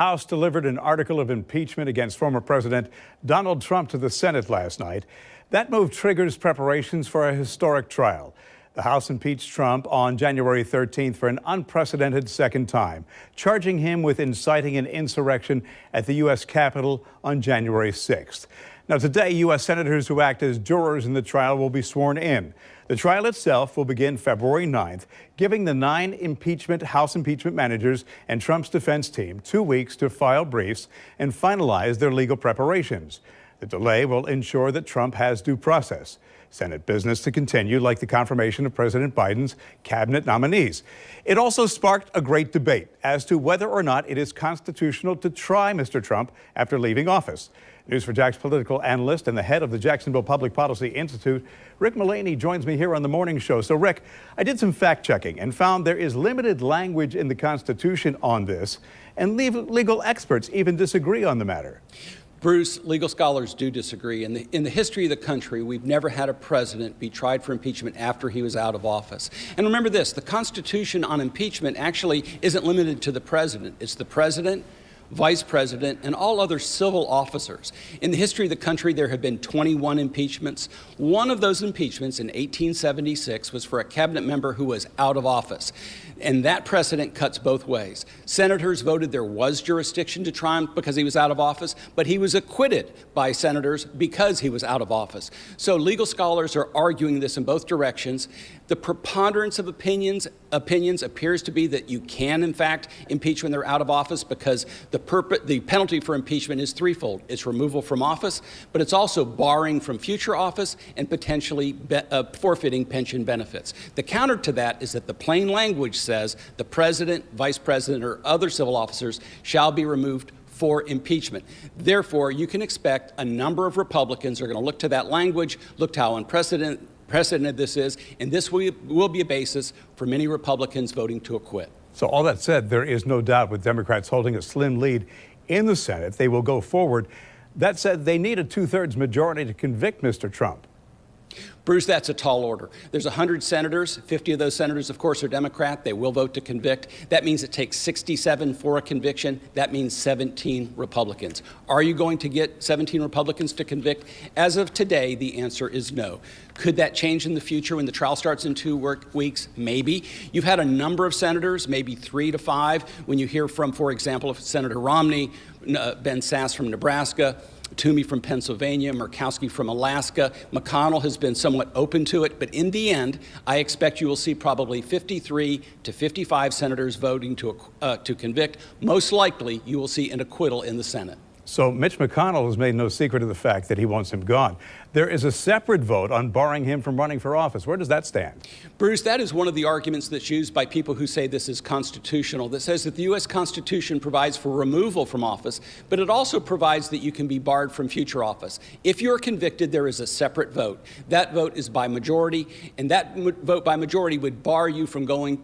House delivered an article of impeachment against former President Donald Trump to the Senate last night. That move triggers preparations for a historic trial. The House impeached Trump on January 13th for an unprecedented second time, charging him with inciting an insurrection at the U.S. Capitol on January 6th. Now, today, U.S. senators who act as jurors in the trial will be sworn in. The trial itself will begin February 9th, giving the 9 House impeachment managers and Trump's defense team 2 weeks to file briefs and finalize their legal preparations. The delay will ensure that Trump has due process. Senate business to continue, like the confirmation of President Biden's cabinet nominees. It also sparked a great debate as to whether or not it is constitutional to try Mr. Trump after leaving office. News4Jax Political analyst and the head of the Jacksonville Public Policy Institute, Rick Mullaney, joins me here on the morning show. So, Rick, I did some fact checking and found there is limited language in the Constitution on this, and legal experts even disagree on the matter. Bruce, legal scholars do disagree. In the history of the country, we've never had a president be tried for impeachment after he was out of office. And remember this, the Constitution on impeachment actually isn't limited to the president. It's the president, vice president, and all other civil officers. In the history of the country, there have been 21 impeachments. One of those impeachments in 1876 was for a cabinet member who was out of office. And that precedent cuts both ways. Senators voted there was jurisdiction to try him because he was out of office, but he was acquitted by senators because he was out of office. So legal scholars are arguing this in both directions. The preponderance of opinions appears to be that you can, in fact, impeach when they're out of office because the penalty for impeachment is threefold. It's removal from office, but it's also barring from future office and potentially forfeiting pension benefits. The counter to that is that the plain language says the president, vice president, or other civil officers shall be removed for impeachment. Therefore, you can expect a number of Republicans are going to look to that language, look to how unprecedented this is, and this will be a basis for many Republicans voting to acquit. So all that said, there is no doubt with Democrats holding a slim lead in the Senate, they will go forward. That said, they need a 2/3 majority to convict Mr. Trump. Bruce, that's a tall order. There's 100 senators. 50 of those senators, of course, are Democrat. They will vote to convict. That means it takes 67 for a conviction. That means 17 Republicans. Are you going to get 17 Republicans to convict? As of today, the answer is no. Could that change in the future when the trial starts in 2 weeks? Maybe. You've had a number of senators, maybe 3 to 5, when you hear from, for example, Senator Romney, Ben Sasse from Nebraska, Toomey from Pennsylvania, Murkowski from Alaska. McConnell has been somewhat open to it, but in the end, I expect you will see probably 53 to 55 senators voting to convict. Most likely, you will see an acquittal in the Senate. So Mitch McConnell has made no secret of the fact that he wants him gone. There is a separate vote on barring him from running for office. Where does that stand? Bruce, that is one of the arguments that's used by people who say this is constitutional, that says that the U.S. Constitution provides for removal from office, but it also provides that you can be barred from future office. If you're convicted, there is a separate vote. That vote is by majority, and that vote by majority would bar you from going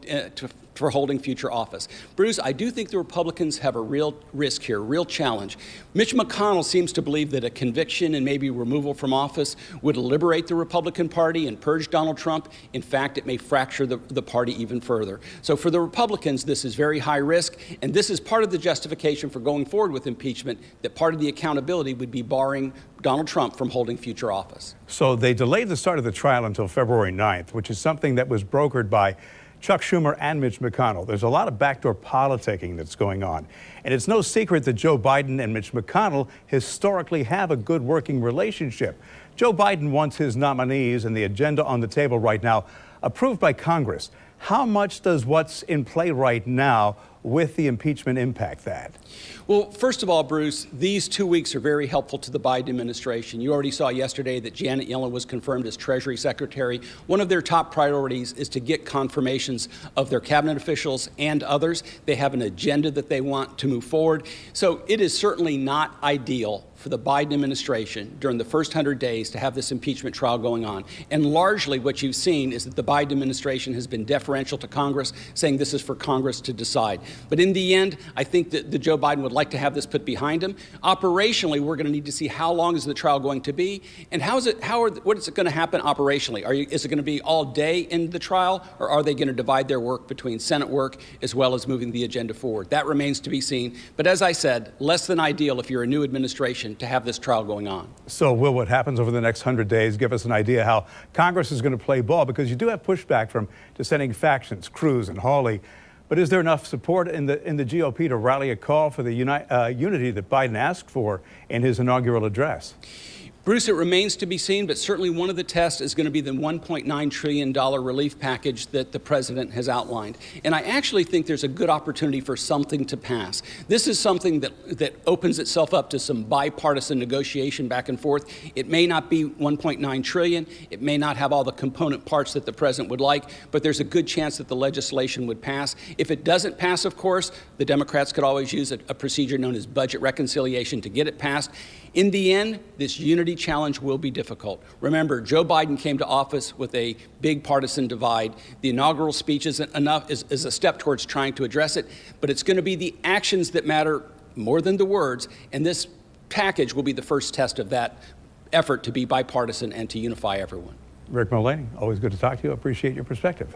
for holding future office. Bruce, I do think the Republicans have a real risk here, a real challenge. Mitch McConnell seems to believe that a conviction and maybe removal from office would liberate the Republican Party and purge Donald Trump. In fact, it may fracture the party even further. So for the Republicans, this is very high risk, and this is part of the justification for going forward with impeachment, that part of the accountability would be barring Donald Trump from holding future office. So they delayed the start of the trial until February 9th, which is something that was brokered by Chuck Schumer and Mitch McConnell. There's a lot of backdoor politicking that's going on. And it's no secret that Joe Biden and Mitch McConnell historically have a good working relationship. Joe Biden wants his nominees and the agenda on the table right now approved by Congress. How much does what's in play right now with the impeachment impact that? Well, first of all, Bruce, these 2 weeks are very helpful to the Biden administration. You already saw yesterday that Janet Yellen was confirmed as Treasury Secretary. One of their top priorities is to get confirmations of their cabinet officials and others. They have an agenda that they want to move forward. So it is certainly not ideal for the Biden administration during the first 100 days to have this impeachment trial going on. And largely what you've seen is that the Biden administration has been deferential to Congress, saying this is for Congress to decide. But in the end, I think that Joe Biden would like to have this put behind him. Operationally, we're going to need to see how long is the trial going to be, and what is it going to happen operationally? Is it going to be all day in the trial, or are they going to divide their work between Senate work as well as moving the agenda forward? That remains to be seen. But as I said, less than ideal if you're a new administration to have this trial going on. So will what happens over the next 100 days give us an idea how Congress is going to play ball? Because you do have pushback from dissenting factions, Cruz and Hawley. But is there enough support in the GOP to rally a call for the unity that Biden asked for in his inaugural address? Bruce, it remains to be seen, but certainly one of the tests is going to be the $1.9 trillion relief package that the president has outlined. And I actually think there's a good opportunity for something to pass. This is something that opens itself up to some bipartisan negotiation back and forth. It may not be $1.9 trillion. It may not have all the component parts that the president would like, but there's a good chance that the legislation would pass. If it doesn't pass, of course, the Democrats could always use a procedure known as budget reconciliation to get it passed. In the end, this unity challenge will be difficult. Remember, Joe Biden came to office with a big partisan divide. The inaugural speech is a step towards trying to address it, but it's going to be the actions that matter more than the words, and this package will be the first test of that effort to be bipartisan and to unify everyone. Rick Mullaney, always good to talk to you. Appreciate your perspective.